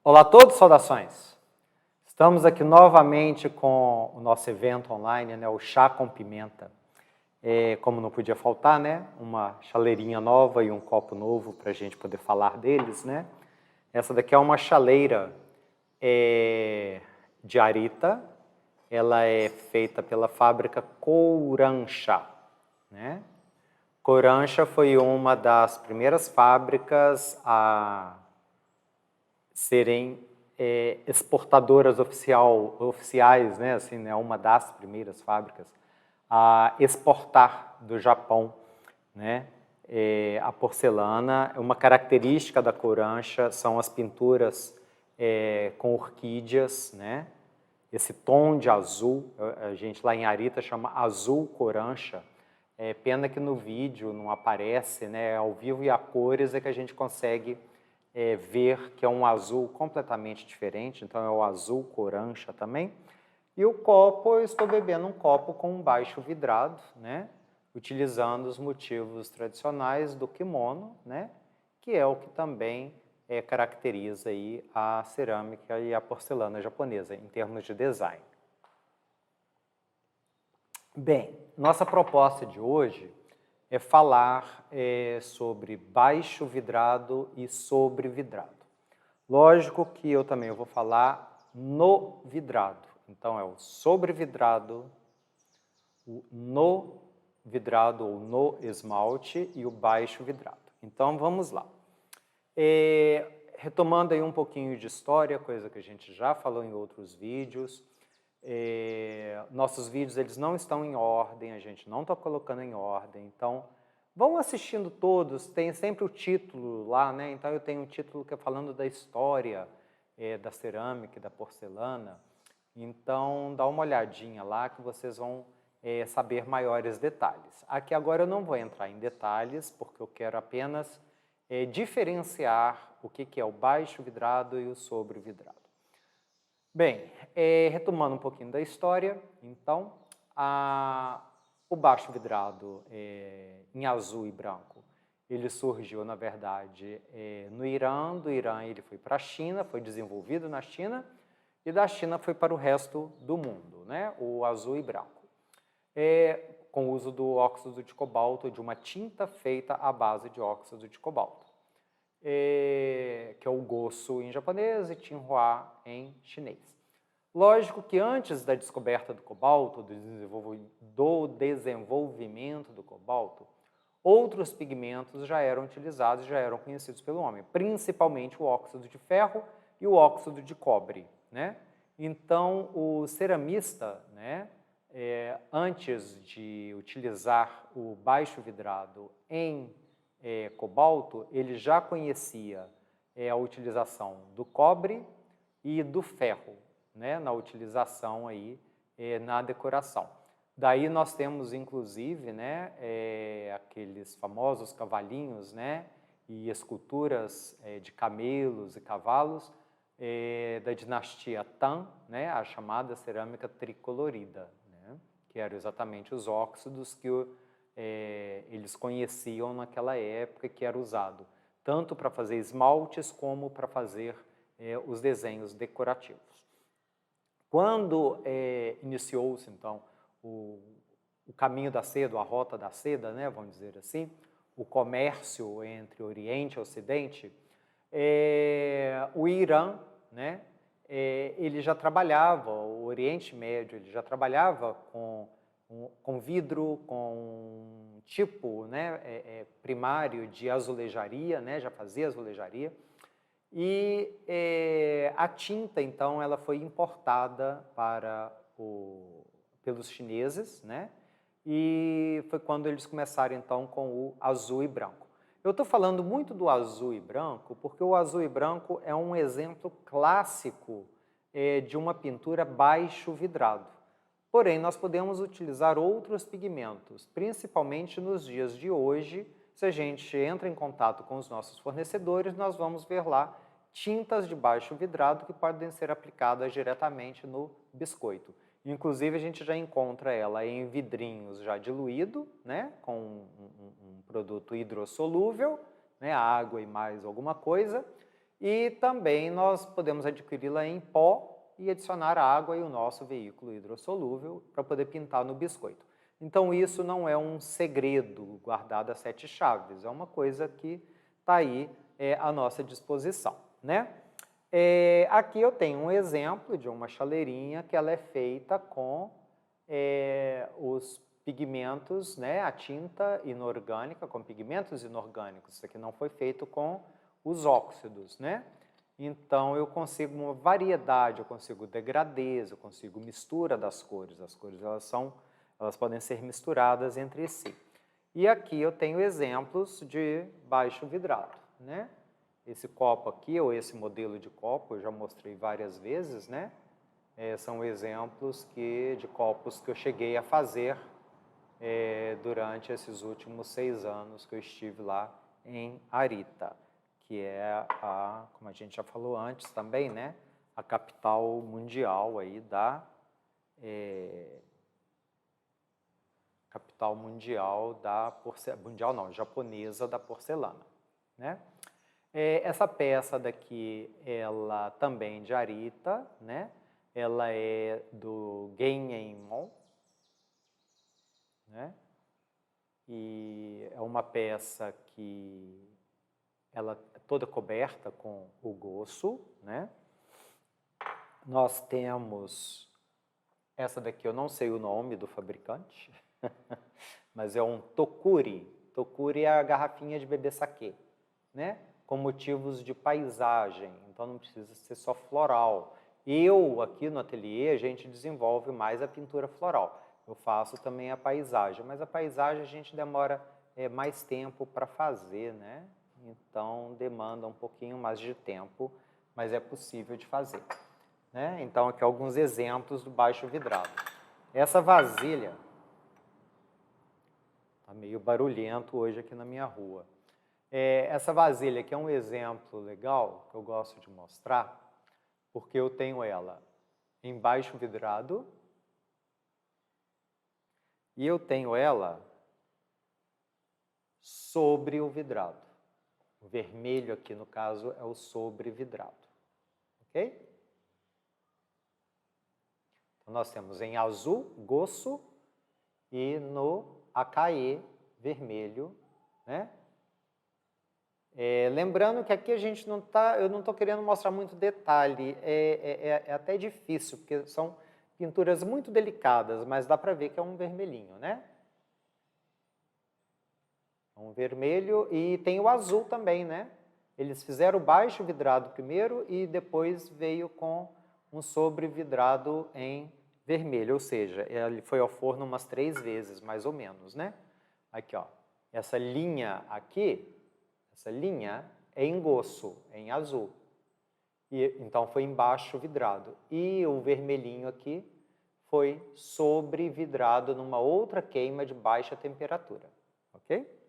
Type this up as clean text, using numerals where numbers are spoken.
Olá a todos, saudações! Estamos aqui novamente com o nosso evento online, né, o Chá com Pimenta. Como não podia faltar, né, uma chaleirinha nova e um copo novo para a gente poder falar deles, né? Essa daqui é uma chaleira de Arita, ela é feita pela fábrica Kouransha, né? Kouransha foi uma das primeiras fábricas a serem exportadoras oficiais, né, assim, né, uma das primeiras fábricas a exportar do Japão, né, a porcelana. Uma característica da Kouransha são as pinturas com orquídeas, né, esse tom de azul, a gente lá em Arita chama azul Kouransha. Pena que no vídeo não aparece, né, ao vivo e a cores é que a gente consegue ver que é um azul completamente diferente, então é o azul Kouransha também. E o copo, eu estou bebendo um copo com um baixo vidrado, né, utilizando os motivos tradicionais do kimono, né, que é o que também caracteriza aí a cerâmica e a porcelana japonesa, em termos de design. Bem, nossa proposta de hoje é falar sobre baixo vidrado e sobre vidrado. Lógico que eu também vou falar no vidrado. Então, é o sobre vidrado, o no vidrado ou no esmalte e o baixo vidrado. Então, vamos lá. Retomando aí um pouquinho de história, coisa que a gente já falou em outros vídeos. Nossos vídeos eles não estão em ordem, a gente não está colocando em ordem, então vão assistindo todos, tem sempre o título lá, né? Então eu tenho um título que é falando da história da cerâmica e da porcelana, então dá uma olhadinha lá que vocês vão saber maiores detalhes. Aqui agora eu não vou entrar em detalhes, porque eu quero apenas diferenciar o que é o baixo vidrado e o sobre vidrado. Bem, retomando um pouquinho da história, então, o baixo vidrado em azul e branco, ele surgiu, na verdade, no Irã. Do Irã ele foi para a China, foi desenvolvido na China, e da China foi para o resto do mundo, né? O azul e branco. Com o uso do óxido de cobalto, de uma tinta feita à base de óxido de cobalto, que é o gosu em japonês e Tinhua em chinês. Lógico que antes da descoberta do cobalto, do desenvolvimento do cobalto, outros pigmentos já eram utilizados, já eram conhecidos pelo homem, principalmente o óxido de ferro e o óxido de cobre, né? Então, o ceramista, né, antes de utilizar o baixo vidrado em cobalto, ele já conhecia a utilização do cobre e do ferro, né, na utilização aí, na decoração. Daí nós temos, inclusive, né, aqueles famosos cavalinhos, né, e esculturas de camelos e cavalos da dinastia Tang, né, a chamada cerâmica tricolorida, né, que eram exatamente os óxidos que eles conheciam naquela época, que era usado tanto para fazer esmaltes como para fazer os desenhos decorativos. Quando iniciou-se, então, o caminho da seda, a rota da seda, né, vamos dizer assim, o comércio entre Oriente e Ocidente, o Irã, né, ele já trabalhava, o Oriente Médio, ele já trabalhava com vidro, com um tipo, né, primário de azulejaria, né, já fazia azulejaria. E a tinta, então, ela foi importada pelos chineses, né? E foi quando eles começaram, então, com o azul e branco. Eu estou falando muito do azul e branco porque o azul e branco é um exemplo clássico de uma pintura baixo vidrado. Porém, nós podemos utilizar outros pigmentos, principalmente nos dias de hoje. Se a gente entra em contato com os nossos fornecedores, nós vamos ver lá tintas de baixo vidrado que podem ser aplicadas diretamente no biscoito. Inclusive, a gente já encontra ela em vidrinhos já diluído, né, com um produto hidrossolúvel, né, água e mais alguma coisa, E também nós podemos adquiri-la em pó e adicionar água e o nosso veículo hidrossolúvel para poder pintar no biscoito. Então isso não é um segredo guardado a 7 chaves, é uma coisa que está aí à nossa disposição, né? Aqui eu tenho um exemplo de uma chaleirinha que ela é feita com os pigmentos, né, a tinta inorgânica, com pigmentos inorgânicos. Isso aqui não foi feito com os óxidos, né? Então eu consigo uma variedade, eu consigo degradês, eu consigo mistura das cores. As cores elas podem ser misturadas entre si. E aqui eu tenho exemplos de baixo vidrado, né? Esse copo aqui, ou esse modelo de copo, eu já mostrei várias vezes, né? São exemplos de copos que eu cheguei a fazer durante esses últimos 6 anos que eu estive lá em Arita, que é como a gente já falou antes também, né? A capital mundial aí japonesa da porcelana, né? Essa peça daqui, ela também de Arita, né? Ela é do Genenmon, né? E é uma peça que ela é toda coberta com o goço, né? Nós temos essa daqui, eu não sei o nome do fabricante, mas é um Tokuri. Tokuri é a garrafinha de beber saquê, né? Com motivos de paisagem, então não precisa ser só floral. Aqui no ateliê, a gente desenvolve mais a pintura floral. Eu faço também a paisagem, mas a paisagem a gente demora mais tempo para fazer, né? Então demanda um pouquinho mais de tempo, mas é possível de fazer, né? Então aqui alguns exemplos do baixo vidrado. Essa vasilha está meio barulhento hoje aqui na minha rua. Essa vasilha aqui é um exemplo legal que eu gosto de mostrar, porque eu tenho ela em baixo vidrado e eu tenho ela sobre o vidrado. O vermelho aqui, no caso, é o sobre vidrado, ok? Então, nós temos em azul, goço, e no acaê, vermelho, né? Lembrando que aqui a gente eu não estou querendo mostrar muito detalhe, é até difícil, porque são pinturas muito delicadas, mas dá para ver que é um vermelhinho, né? Um vermelho e tem o azul também, né? Eles fizeram o baixo vidrado primeiro e depois veio com um sobre vidrado em vermelho, ou seja, ele foi ao forno umas 3 vezes, mais ou menos, né? Aqui, ó, essa linha aqui, essa linha é em goço, é em azul. Então foi embaixo vidrado. E o vermelhinho aqui foi sobre vidrado numa outra queima de baixa temperatura, ok?